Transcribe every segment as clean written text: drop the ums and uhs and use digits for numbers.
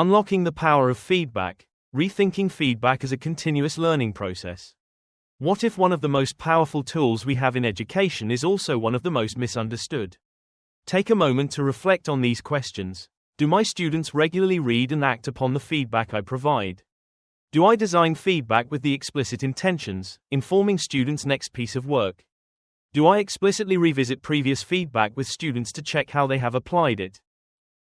Unlocking the power of feedback, rethinking feedback as a continuous learning process. What if one of the most powerful tools we have in education is also one of the most misunderstood? Take a moment to reflect on these questions. Do my students regularly read and act upon the feedback I provide? Do I design feedback with the explicit intentions, informing students' next piece of work? Do I explicitly revisit previous feedback with students to check how they have applied it?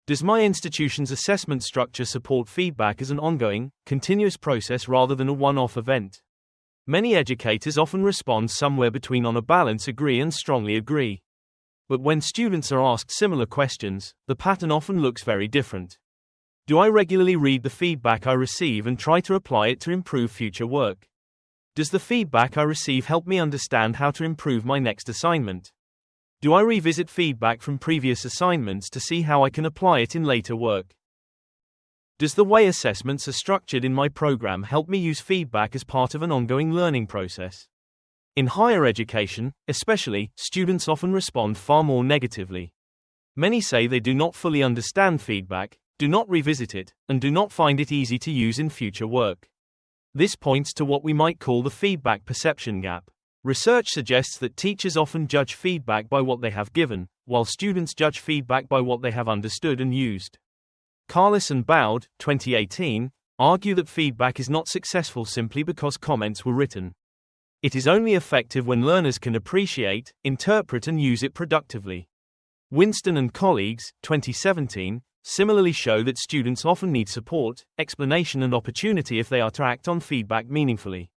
Does my institution's assessment structure support feedback as an ongoing, continuous process rather than a one-off event? Many educators often respond somewhere between on a balance agree and strongly agree. But when students are asked similar questions, the pattern often looks very different. Do I regularly read the feedback I receive and try to apply it to improve future work? Does the feedback I receive help me understand how to improve my next assignment? Do I revisit feedback from previous assignments to see how I can apply it in later work? Does the way assessments are structured in my program help me use feedback as part of an ongoing learning process? In higher education, especially, students often respond far more negatively. Many say they do not fully understand feedback, do not revisit it, and do not find it easy to use in future work. This points to what we might call the feedback perception gap. Research suggests that teachers often judge feedback by what they have given, while students judge feedback by what they have understood and used. Carlis and Bowd, 2018, argue that feedback is not successful simply because comments were written. It is only effective when learners can appreciate, interpret and use it productively. Winston and colleagues, 2017, similarly show that students often need support, explanation and opportunity if they are to act on feedback meaningfully.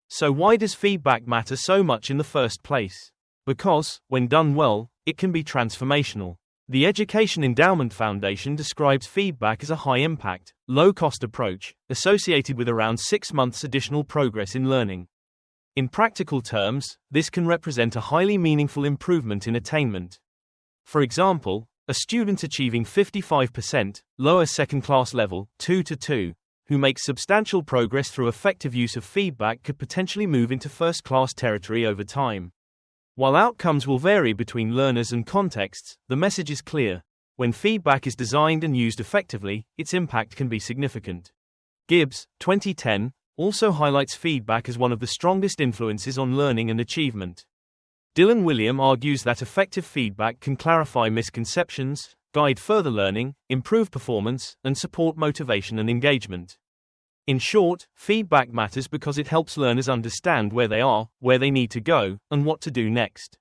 So why does feedback matter so much in the first place? Because, when done well, it can be transformational. The Education Endowment Foundation describes feedback as a high-impact, low-cost approach, associated with around 6 months additional progress in learning. In practical terms, this can represent a highly meaningful improvement in attainment. For example, a student achieving 55%, lower second-class level, 2-2, who makes substantial progress through effective use of feedback could potentially move into first-class territory over time. While outcomes will vary between learners and contexts, the message is clear. When feedback is designed and used effectively, its impact can be significant. Gibbs, 2010, also highlights feedback as one of the strongest influences on learning and achievement. Dylan William argues that effective feedback can clarify misconceptions, guide further learning, improve performance, and support motivation and engagement. In short, feedback matters because it helps learners understand where they are, where they need to go, and what to do next.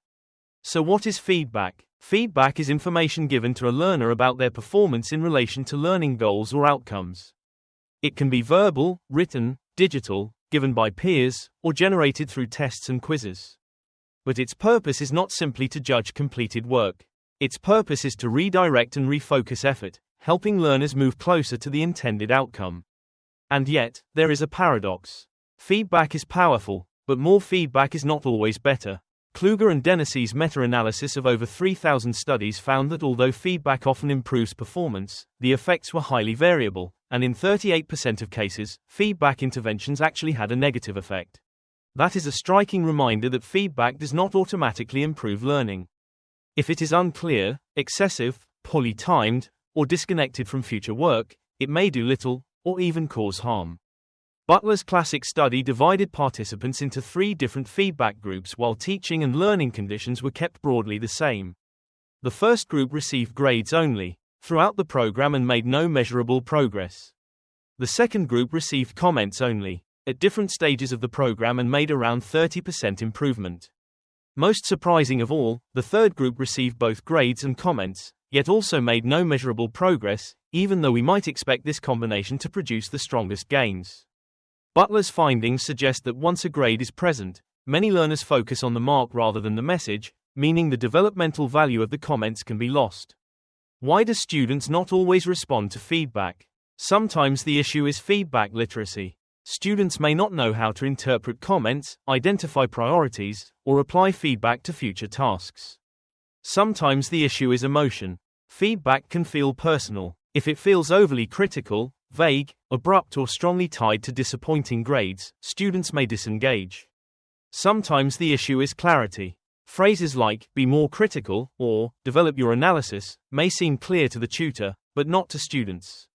So what is feedback? Feedback is information given to a learner about their performance in relation to learning goals or outcomes. It can be verbal, written, digital, given by peers, or generated through tests and quizzes. But its purpose is not simply to judge completed work. Its purpose is to redirect and refocus effort, helping learners move closer to the intended outcome. And yet, there is a paradox. Feedback is powerful, but more feedback is not always better. Kluger and Dennessey's meta-analysis of over 3,000 studies found that although feedback often improves performance, the effects were highly variable, and in 38% of cases, feedback interventions actually had a negative effect. That is a striking reminder that feedback does not automatically improve learning. If it is unclear, excessive, poorly timed, or disconnected from future work, it may do little, or even cause harm. Butler's classic study divided participants into 3 different feedback groups while teaching and learning conditions were kept broadly the same. The first group received grades only, throughout the program and made no measurable progress. The second group received comments only, at different stages of the program and made around 30% improvement. Most surprising of all, the third group received both grades and comments, yet also made no measurable progress, even though we might expect this combination to produce the strongest gains. Butler's findings suggest that once a grade is present, many learners focus on the mark rather than the message, meaning the developmental value of the comments can be lost. Why do students not always respond to feedback? Sometimes the issue is feedback literacy. Students may not know how to interpret comments, identify priorities, or apply feedback to future tasks. Sometimes the issue is emotion. Feedback can feel personal. If it feels overly critical, vague, abrupt or strongly tied to disappointing grades, students may disengage. Sometimes the issue is clarity. Phrases like, be more critical, or, develop your analysis, may seem clear to the tutor, but not to students.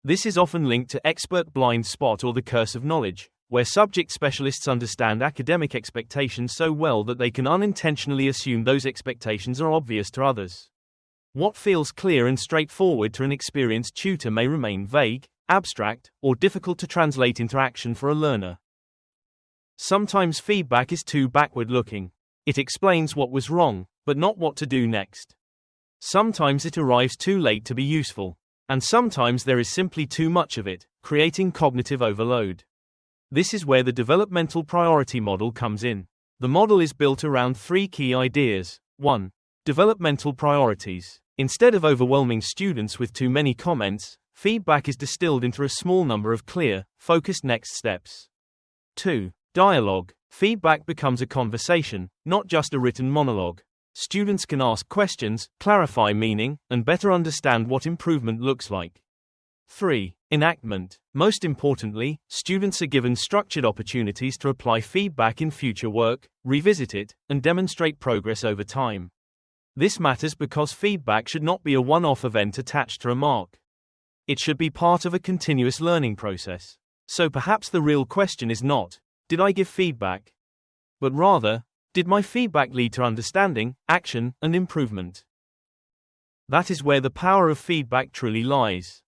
This is often linked to expert blind spot or the curse of knowledge, where subject specialists understand academic expectations so well that they can unintentionally assume those expectations are obvious to others. What feels clear and straightforward to an experienced tutor may remain vague, abstract, or difficult to translate into action for a learner. Sometimes feedback is too backward-looking. It explains what was wrong, but not what to do next. Sometimes it arrives too late to be useful. And sometimes there is simply too much of it, creating cognitive overload. This is where the developmental priority model comes in. The model is built around 3 key ideas. 1. Developmental priorities. Instead of overwhelming students with too many comments, feedback is distilled into a small number of clear, focused next steps. 2. Dialogue. Feedback becomes a conversation, not just a written monologue. Students can ask questions, clarify meaning, and better understand what improvement looks like. 3. Enactment. Most importantly, students are given structured opportunities to apply feedback in future work, revisit it, and demonstrate progress over time. This matters because feedback should not be a one-off event attached to a mark. It should be part of a continuous learning process. So perhaps the real question is not, did I give feedback? But rather, did my feedback lead to understanding, action, and improvement? That is where the power of feedback truly lies.